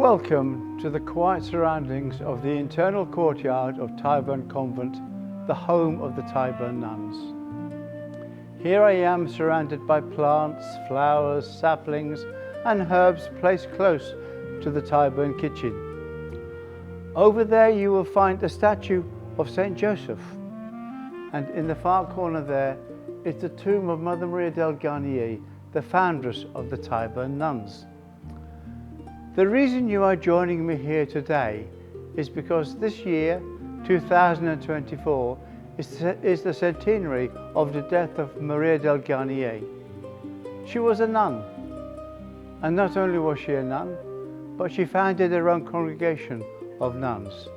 Welcome to the quiet surroundings of the internal courtyard of Tyburn Convent, the home of the Tyburn nuns. Here I am surrounded by plants, flowers, saplings and herbs placed close to the Tyburn kitchen. Over there you will find a statue of St. Joseph, and in the far corner there is the tomb of Mother Maria del Garnier, the foundress of the Tyburn nuns. The reason you are joining me here today is because this year, 2024, is the centenary of the death of Maria del Garnier. She was a nun, and not only was she a nun, but she founded her own congregation of nuns.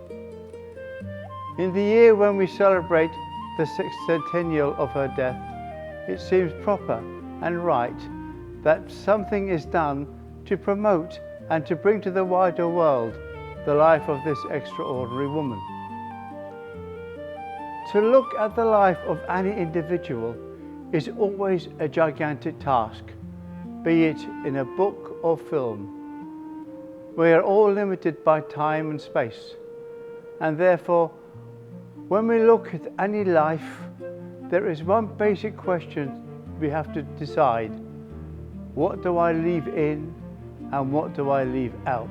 In the year when we celebrate the 6th centennial of her death, it seems proper and right that something is done to promote and to bring to the wider world the life of this extraordinary woman. To look at the life of any individual is always a gigantic task, be it in a book or film. We are all limited by time and space, and therefore, when we look at any life, there is one basic question we have to decide. What do I leave in and what do I leave out?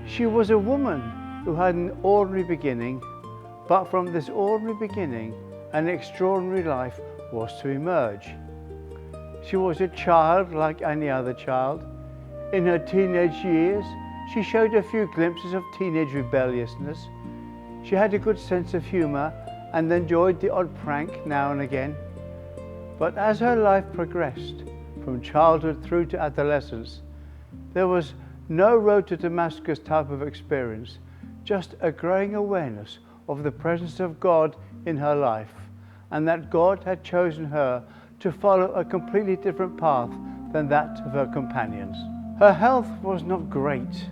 She was a woman who had an ordinary beginning, but from this ordinary beginning, an extraordinary life was to emerge. She was a child like any other child. In her teenage years, she showed a few glimpses of teenage rebelliousness. She had a good sense of humour and enjoyed the odd prank now and again. But as her life progressed, from childhood through to adolescence, there was no road to Damascus type of experience, just a growing awareness of the presence of God in her life, and that God had chosen her to follow a completely different path than that of her companions. Her health was not great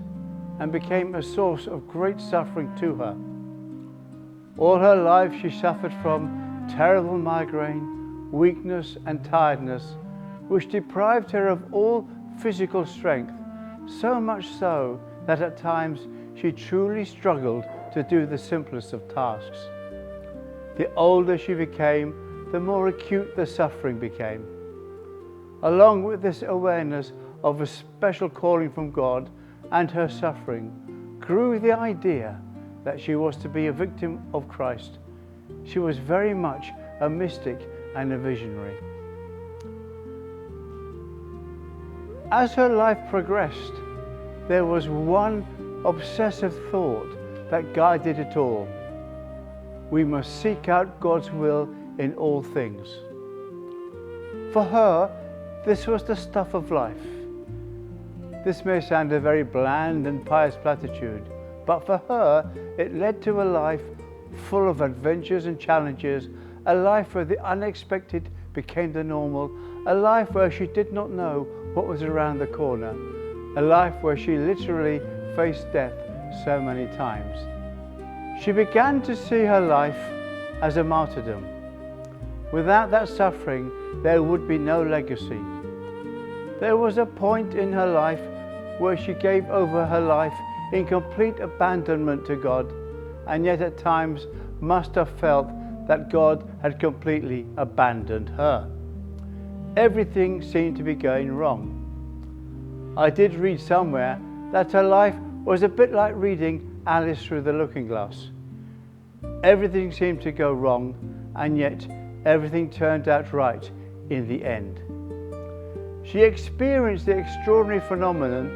and became a source of great suffering to her. All her life she suffered from terrible migraine, weakness and tiredness, which deprived her of all physical strength, so much so that at times she truly struggled to do the simplest of tasks. The older she became, the more acute the suffering became. Along with this awareness of a special calling from God and her suffering, grew the idea that she was to be a victim of Christ. She was very much a mystic and a visionary. As her life progressed, there was one obsessive thought that guided it all. We must seek out God's will in all things. For her, this was the stuff of life. This may sound a very bland and pious platitude, but for her, it led to a life full of adventures and challenges, a life where the unexpected became the normal, a life where she did not know what was around the corner, a life where she literally faced death so many times. She began to see her life as a martyrdom. Without that suffering, there would be no legacy. There was a point in her life where she gave over her life in complete abandonment to God, and yet at times must have felt that God had completely abandoned her. Everything seemed to be going wrong. I did read somewhere that her life was a bit like reading Alice Through the Looking Glass. Everything seemed to go wrong, and yet everything turned out right in the end. She experienced the extraordinary phenomenon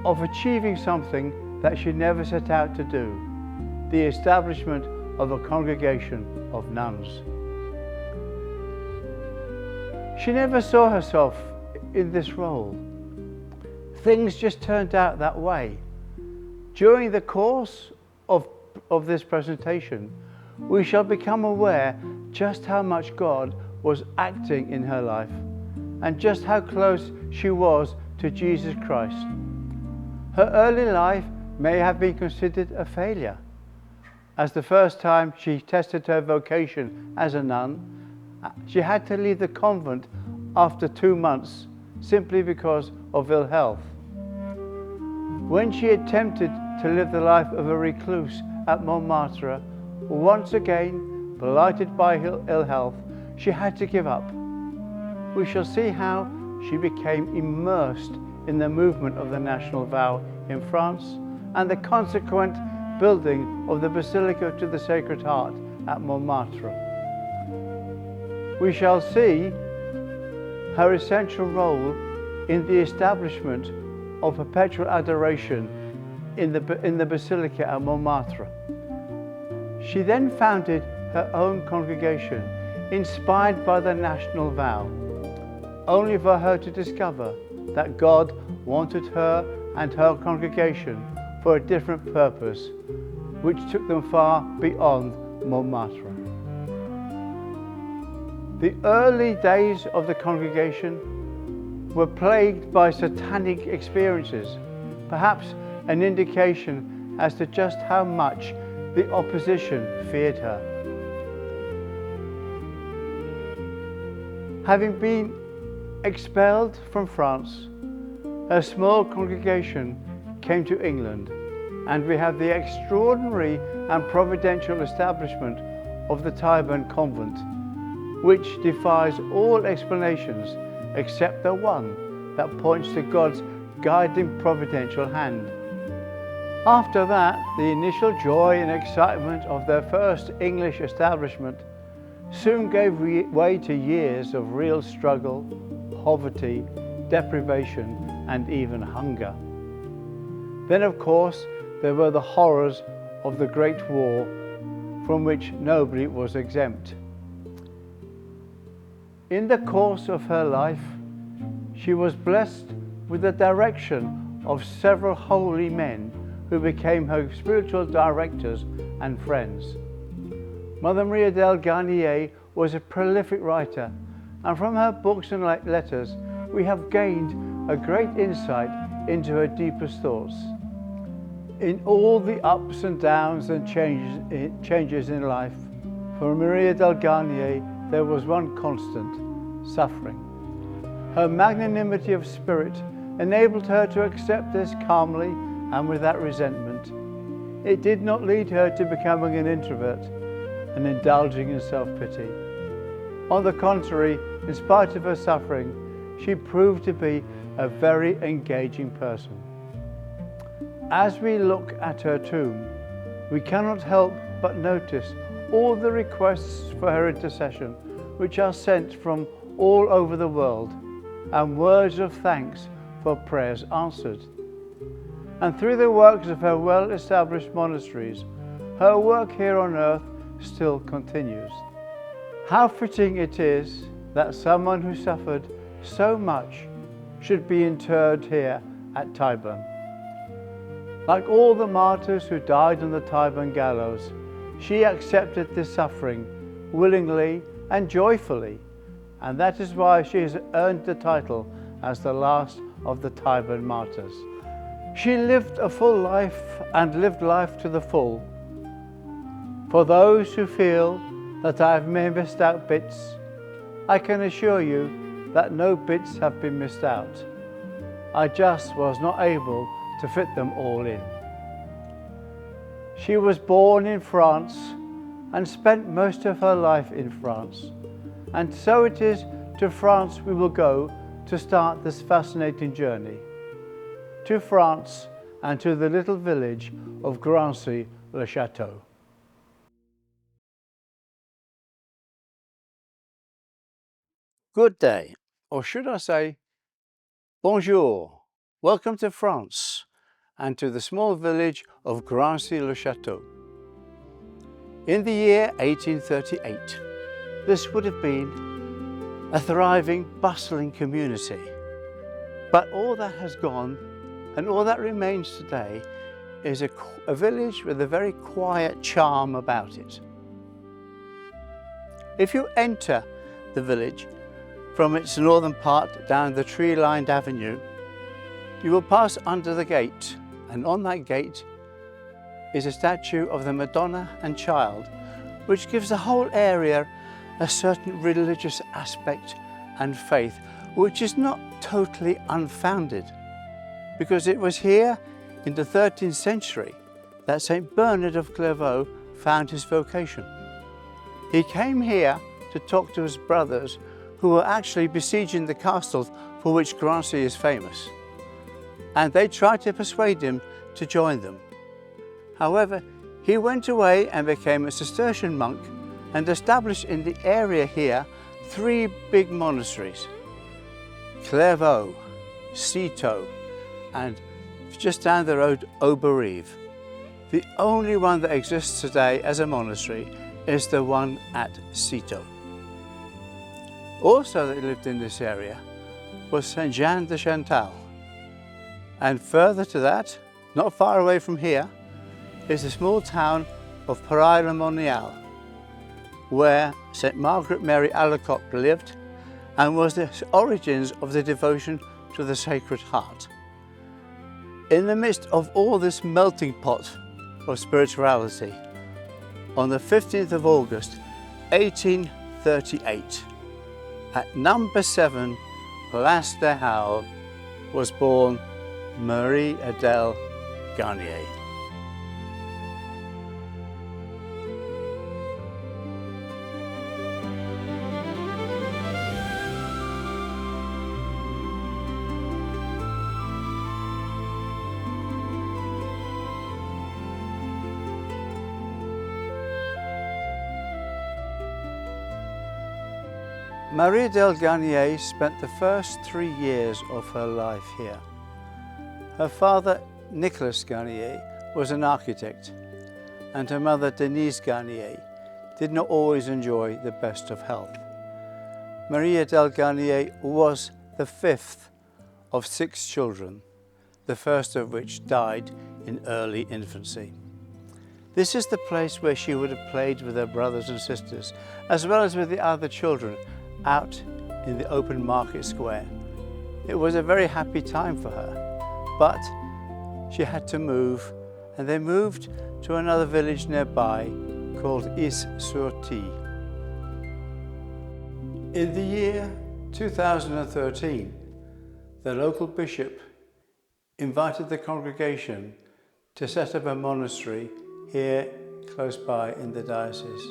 of achieving something that she never set out to do, the establishment of a congregation of nuns. She never saw herself in this role. Things just turned out that way. During the course of this presentation, we shall become aware just how much God was acting in her life and just how close she was to Jesus Christ. Her early life may have been considered a failure, as the first time she tested her vocation as a nun, she had to leave the convent after 2 months simply because of ill health. When she attempted to live the life of a recluse at Montmartre, once again, blighted by ill health, she had to give up. We shall see how she became immersed in the movement of the national vow in France and the consequent building of the Basilica to the Sacred Heart at Montmartre. We shall see her essential role in the establishment of perpetual adoration in the Basilica at Montmartre. She then founded her own congregation, inspired by the national vow, only for her to discover that God wanted her and her congregation for a different purpose, which took them far beyond Montmartre. The early days of the congregation were plagued by satanic experiences, perhaps an indication as to just how much the opposition feared her. Having been expelled from France, a small congregation came to England, and we have the extraordinary and providential establishment of the Tyburn convent, which defies all explanations except the one that points to God's guiding providential hand. After that, the initial joy and excitement of their first English establishment soon gave way to years of real struggle, poverty, deprivation, and even hunger. Then, of course, there were the horrors of the Great War, from which nobody was exempt. In the course of her life, she was blessed with the direction of several holy men who became her spiritual directors and friends. Mother Maria del Garnier was a prolific writer, and from her books and letters we have gained a great insight into her deepest thoughts. In all the ups and downs and changes in life, for Maria del Garnier there was one constant: suffering. Her magnanimity of spirit enabled her to accept this calmly and without resentment. It did not lead her to becoming an introvert and indulging in self-pity. On the contrary, in spite of her suffering, she proved to be a very engaging person. As we look at her tomb, we cannot help but notice all the requests for her intercession which are sent from all over the world, and words of thanks for prayers answered. And through the works of her well-established monasteries, her work here on earth still continues. How fitting it is that someone who suffered so much should be interred here at Tyburn. Like all the martyrs who died on the Tyburn gallows, she accepted this suffering willingly and joyfully, and that is why she has earned the title as the last of the Tyburn martyrs. She lived a full life and lived life to the full. For those who feel that I have missed out bits, I can assure you that no bits have been missed out. I just was not able to fit them all in. She was born in France and spent most of her life in France. And so it is to France we will go to start this fascinating journey. To France and to the little village of Gransi, le Château. Good day, or should I say, bonjour. Welcome to France and to the small village of Gransi le Château. In the year 1838, this would have been a thriving, bustling community. But all that has gone, and all that remains today, is a village with a very quiet charm about it. If you enter the village from its northern part down the tree-lined avenue, you will pass under the gate, and on that gate is a statue of the Madonna and Child, which gives the whole area a certain religious aspect and faith, which is not totally unfounded, because it was here in the 13th century that St. Bernard of Clairvaux found his vocation. He came here to talk to his brothers who were actually besieging the castle for which Gransi is famous, and they tried to persuade him to join them. However, he went away and became a Cistercian monk and established in the area here 3 big monasteries: Clairvaux, Citeaux, and just down the road, Auberive. The only one that exists today as a monastery is the one at Citeaux. Also that lived in this area was Saint Jean de Chantal. And further to that, not far away from here, is the small town of Paray-le-Monial, where St. Margaret Mary Alacoque lived and was the origins of the devotion to the Sacred Heart. In the midst of all this melting pot of spirituality, on the 15th of August 1838, at number 7 Place des Halles, was born Marie-Adèle Garnier. Marie-Adèle Garnier spent the first 3 years of her life here. Her father, Nicolas Garnier, was an architect, and her mother, Denise Garnier, did not always enjoy the best of health. Marie-Adèle Garnier was the 5th of 6 children, the first of which died in early infancy. This is the place where she would have played with her brothers and sisters, as well as with the other children, out in the open market square. It was a very happy time for her, but she had to move, and they moved to another village nearby called Is-sur-Tille. In the year 2013, the local bishop invited the congregation to set up a monastery here close by in the diocese.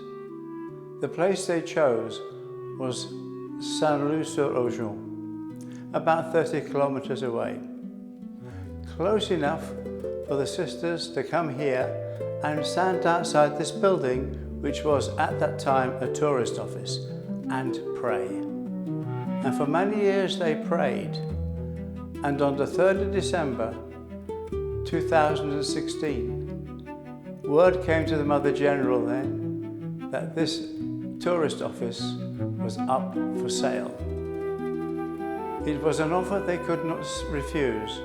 The place they chose was Saint-Loup-sur-Aujon, about 30 kilometers away. Close enough for the sisters to come here and stand outside this building, which was at that time a tourist office, and pray. And for many years they prayed. And on the 3rd of December 2016, word came to the Mother General then that this tourist office was up for sale. It was an offer they could not refuse,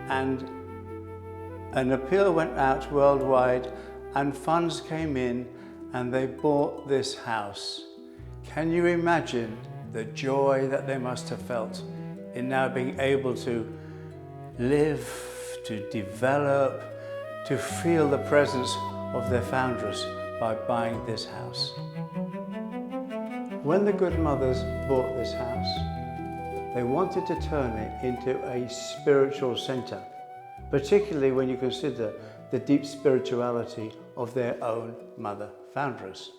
and an appeal went out worldwide and funds came in and they bought this house. Can you imagine the joy that they must have felt in now being able to live, to develop, to feel the presence of their foundress by buying this house? When the good mothers bought this house, they wanted to turn it into a spiritual center, particularly when you consider the deep spirituality of their own mother foundress.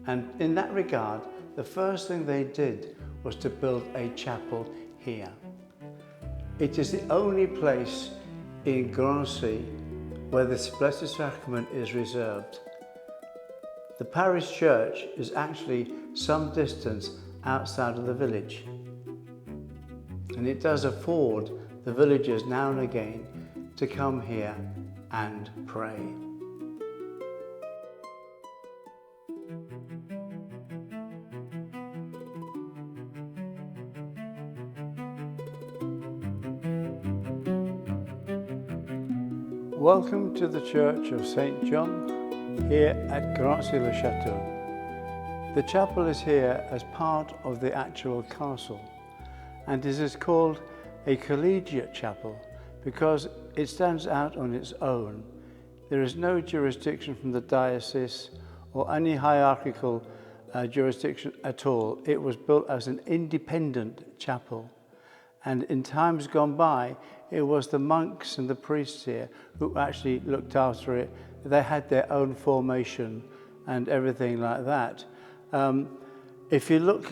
And in that regard, the first thing they did was to build a chapel here. It is the only place in Gransi where the Blessed Sacrament is reserved. The parish church is actually some distance outside of the village, and it does afford the villagers now and again to come here and pray. Welcome to the Church of St. John here at Gransi-le-Château. The chapel is here as part of the actual castle, and it is called a collegiate chapel because it stands out on its own. There is no jurisdiction from the diocese or any hierarchical jurisdiction at all. It was built as an independent chapel, And in times gone by, it was the monks and the priests here who actually looked after it. They had their own formation and everything like that. If you look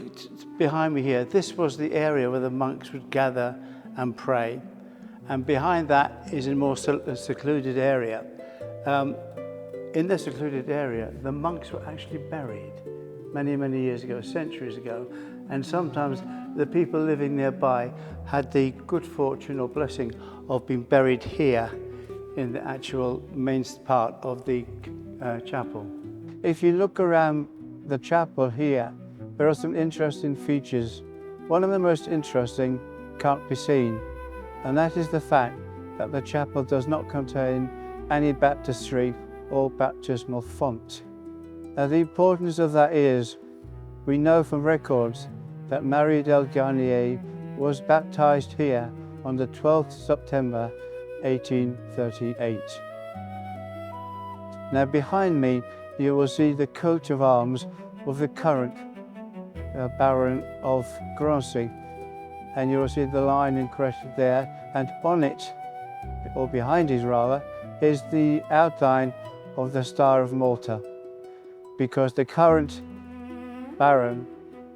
behind me here, this was the area where the monks would gather and pray. And behind that is a more secluded area. In the secluded area, the monks were actually buried many, many years ago, centuries ago. And sometimes the people living nearby had the good fortune or blessing of being buried here in the actual main part of the chapel. If you look around the chapel here, there are some interesting features. One of the most interesting can't be seen, and that is the fact that the chapel does not contain any baptistry or baptismal font. Now, the importance of that is, we know from records that Marie del Garnier was baptized here on the 12th September 1838. Now, behind me you will see the coat of arms of the current Baron of Gransi, and you will see the line encrusted there, and on it, or behind it rather, is the outline of the Star of Malta, because the current Baron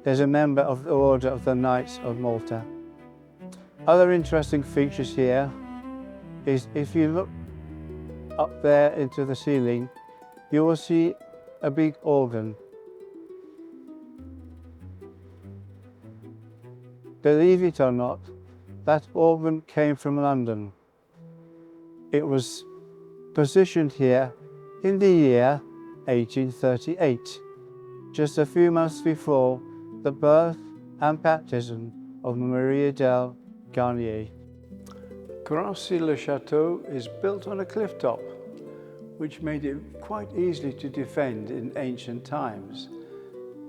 is a member of the Order of the Knights of Malta. Other interesting features here is, if you look up there into the ceiling, you will see a big organ. Believe it or not, that organ came from London. It was positioned here in the year 1838, just a few months before the birth and baptism of Maria del Garnier. Gransi-le-Château is built on a cliff top, which made it quite easy to defend in ancient times.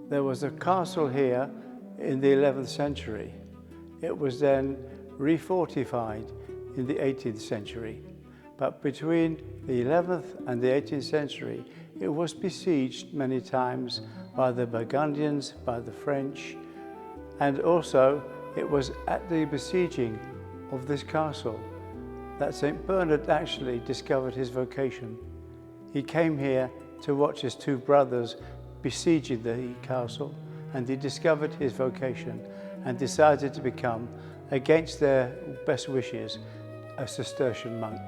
There was a castle here in the 11th century. It was then refortified in the 18th century. But between the 11th and the 18th century, it was besieged many times by the Burgundians, by the French, and also it was at the besieging of this castle that St. Bernard actually discovered his vocation. He came here to watch his two brothers besieging the castle, and he discovered his vocation and decided to become, against their best wishes, a Cistercian monk.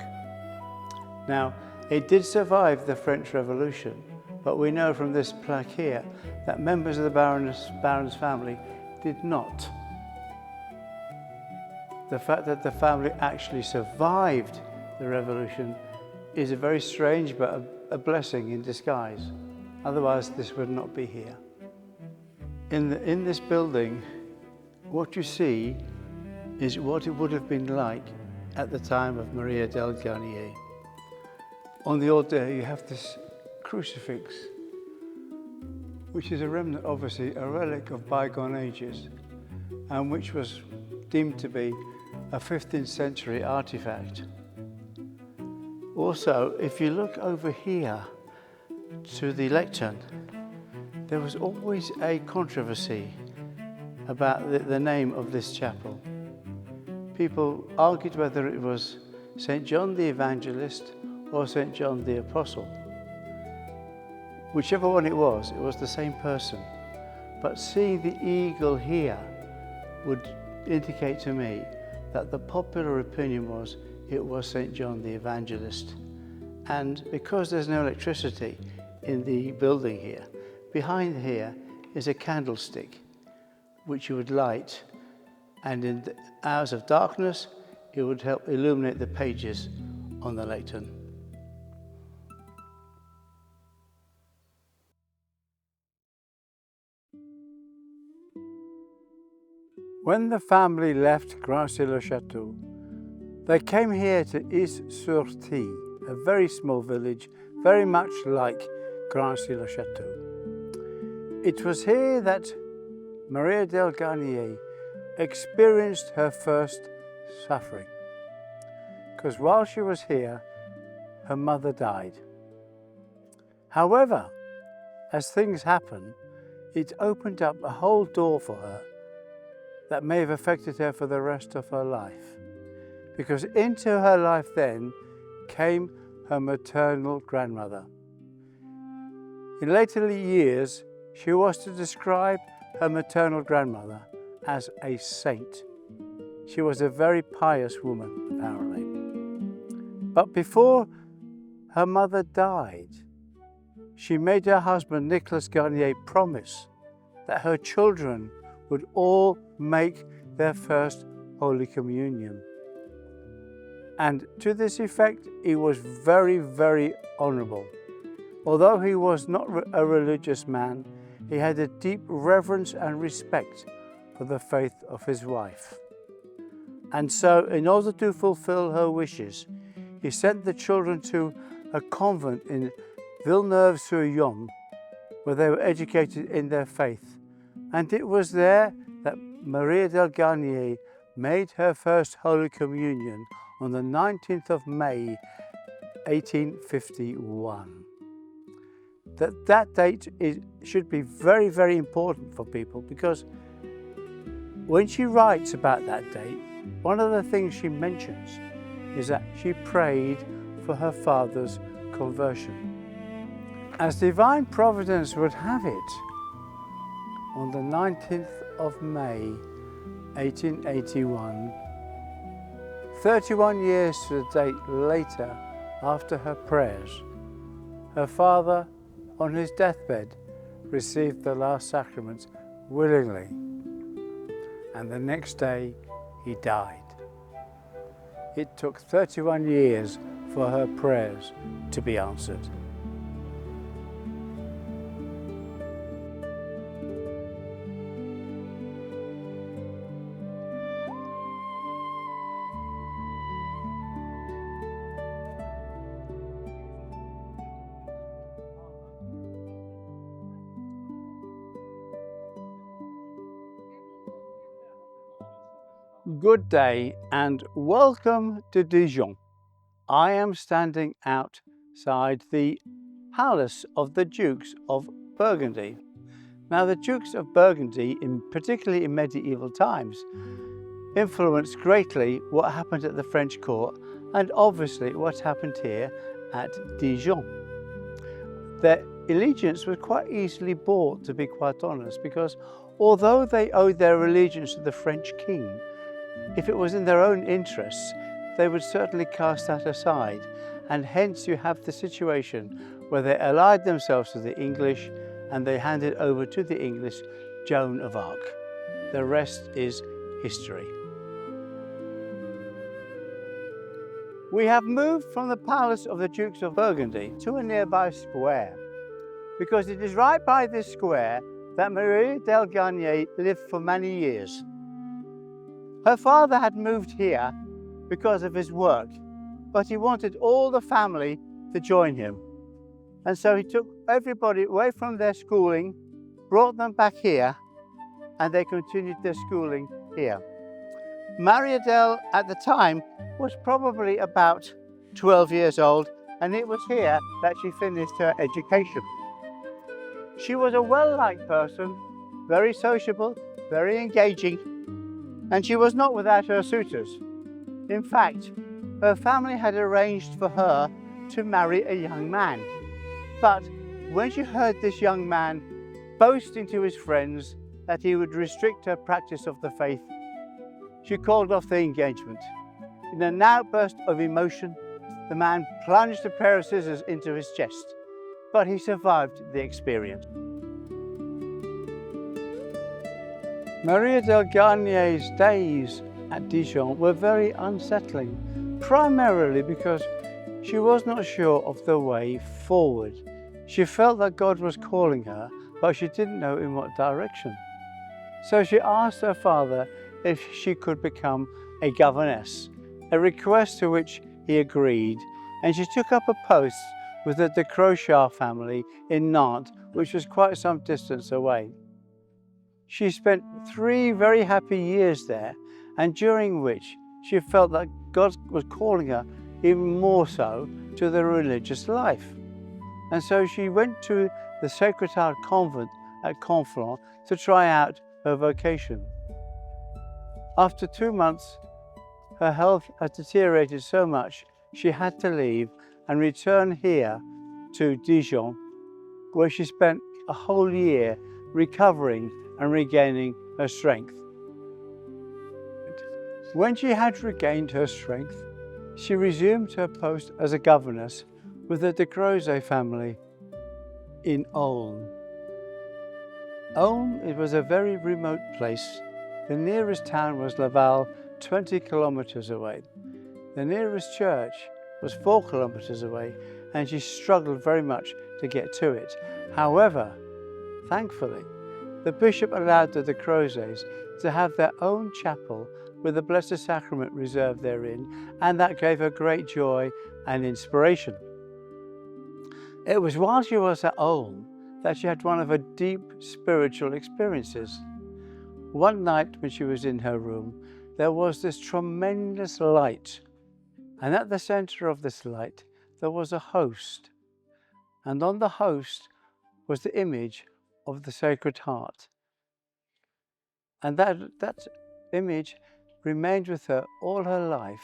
Now, it did survive the French Revolution, but we know from this plaque here that members of the Baron's family did not. The fact that the family actually survived the revolution is a very strange but a blessing in disguise. Otherwise, this would not be here. In this building, what you see is what it would have been like at the time of Maria del Garnier. On the altar you have this crucifix, which is a remnant, obviously a relic of bygone ages, and which was deemed to be a 15th century artifact. Also, if you look over here to the lectern, there was always a controversy about the name of this chapel. People argued whether it was St. John the Evangelist or St. John the Apostle. Whichever one it was the same person. But seeing the eagle here would indicate to me that the popular opinion was it was St. John the Evangelist. And because there's no electricity in the building here, behind here is a candlestick which you would light, and in the hours of darkness it would help illuminate the pages on the lectern. When the family left Gransi-le-Château, they came here to Is-sur-Tille, a very small village, very much like Gransi-le-Château. It was here that Maria del Garnier experienced her first suffering, because while she was here, her mother died. However, as things happen, it opened up a whole door for her that may have affected her for the rest of her life. Because into her life then came her maternal grandmother. In later years, she was to describe her maternal grandmother as a saint. She was a very pious woman, apparently. But before her mother died, she made her husband, Nicholas Garnier, promise that her children would all make their first Holy Communion. And to this effect, he was very, very honourable. Although he was not a religious man, he had a deep reverence and respect for the faith of his wife. And so, in order to fulfill her wishes, he sent the children to a convent in Villeneuve-sur-Yonne, where they were educated in their faith. And it was there that Maria del Garnier made her first Holy Communion on the 19th of May, 1851. That date should be very, very important for people, because when she writes about that date, one of the things she mentions is that she prayed for her father's conversion. As divine providence would have it, on the 19th of May, 1881, 31 years to the date later, after her prayers, her father, on his deathbed, received the last sacraments willingly, and the next day he died. It took 31 years for her prayers to be answered. Good day and welcome to Dijon. I am standing outside the palace of the Dukes of Burgundy. Now, the Dukes of Burgundy, particularly in medieval times, influenced greatly what happened at the French court and obviously what happened here at Dijon. Their allegiance was quite easily bought, to be quite honest, because although they owed their allegiance to the French king, if it was in their own interests, they would certainly cast that aside, and hence you have the situation where they allied themselves to the English and they handed over to the English Joan of Arc. The rest is history. We have moved from the palace of the Dukes of Burgundy to a nearby square, because it is right by this square that Maria del Garnier lived for many years. Her father had moved here because of his work, but he wanted all the family to join him. And so he took everybody away from their schooling, brought them back here, and they continued their schooling here. Maria del, at the time, was probably about 12 years old, and it was here that she finished her education. She was a well-liked person, very sociable, very engaging, and she was not without her suitors. In fact, her family had arranged for her to marry a young man. But when she heard this young man boasting to his friends that he would restrict her practice of the faith, she called off the engagement. In an outburst of emotion, the man plunged a pair of scissors into his chest, but he survived the experience. Maria del Garnier's days at Dijon were very unsettling, primarily because she was not sure of the way forward. She felt that God was calling her, but she didn't know in what direction. So she asked her father if she could become a governess, a request to which he agreed, and she took up a post with the de Crochat family in Nantes, which was quite some distance away. She spent 3 very happy years there, and during which she felt that God was calling her even more so to the religious life. And so she went to the Sacred Heart Convent at Conflans to try out her vocation. After 2 months, her health had deteriorated so much she had to leave and return here to Dijon, where she spent a whole year recovering and regaining her strength. When she had regained her strength, she resumed her post as a governess with the de Gransi family in Ulm. Ulm, it was a very remote place. The nearest town was Laval, 20 kilometers away. The nearest church was 4 kilometers away, and she struggled very much to get to it. However, thankfully, the bishop allowed the de Gransis to have their own chapel with the Blessed Sacrament reserved therein, and that gave her great joy and inspiration. It was while she was at Ulm that she had one of her deep spiritual experiences. One night when she was in her room, there was this tremendous light, and at the center of this light there was a host, and on the host was the image of the Sacred Heart. And that image remained with her all her life,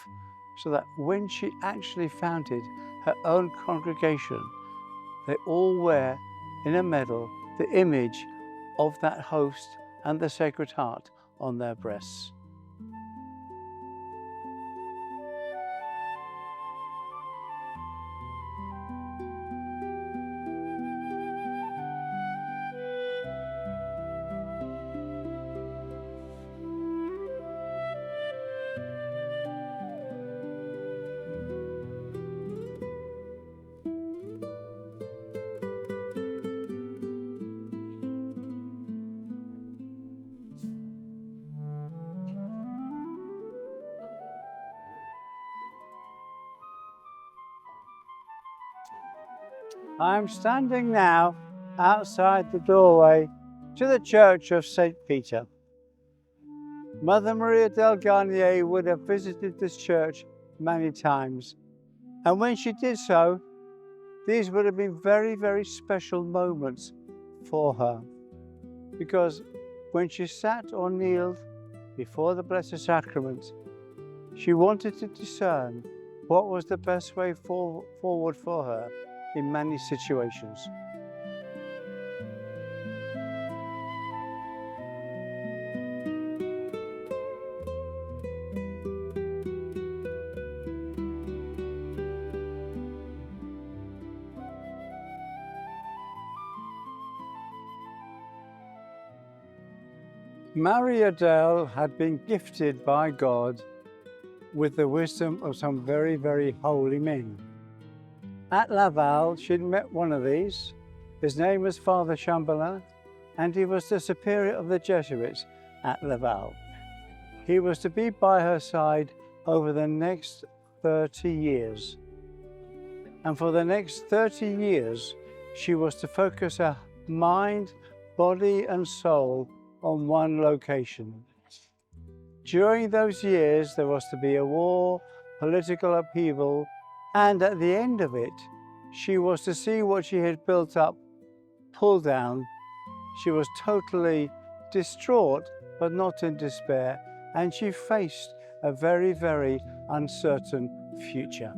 so that when she actually founded her own congregation, they all wear in a medal the image of that host and the Sacred Heart on their breasts. I'm standing now outside the doorway to the Church of St. Peter. Mother Maria del Garnier would have visited this church many times, and when she did so, these would have been very, very special moments for her, because when she sat or kneeled before the Blessed Sacrament, she wanted to discern what was the best way forward for her in many situations. Maria Del had been gifted by God with the wisdom of some very, very holy men. At Laval, she'd met one of these. His name was Father Chamberlain, and he was the superior of the Jesuits at Laval. He was to be by her side over the next 30 years. And for the next 30 years, she was to focus her mind, body, and soul on one location. During those years, there was to be a war, political upheaval, and at the end of it, she was to see what she had built up pull down. She was totally distraught, but not in despair, and she faced a very, very uncertain future.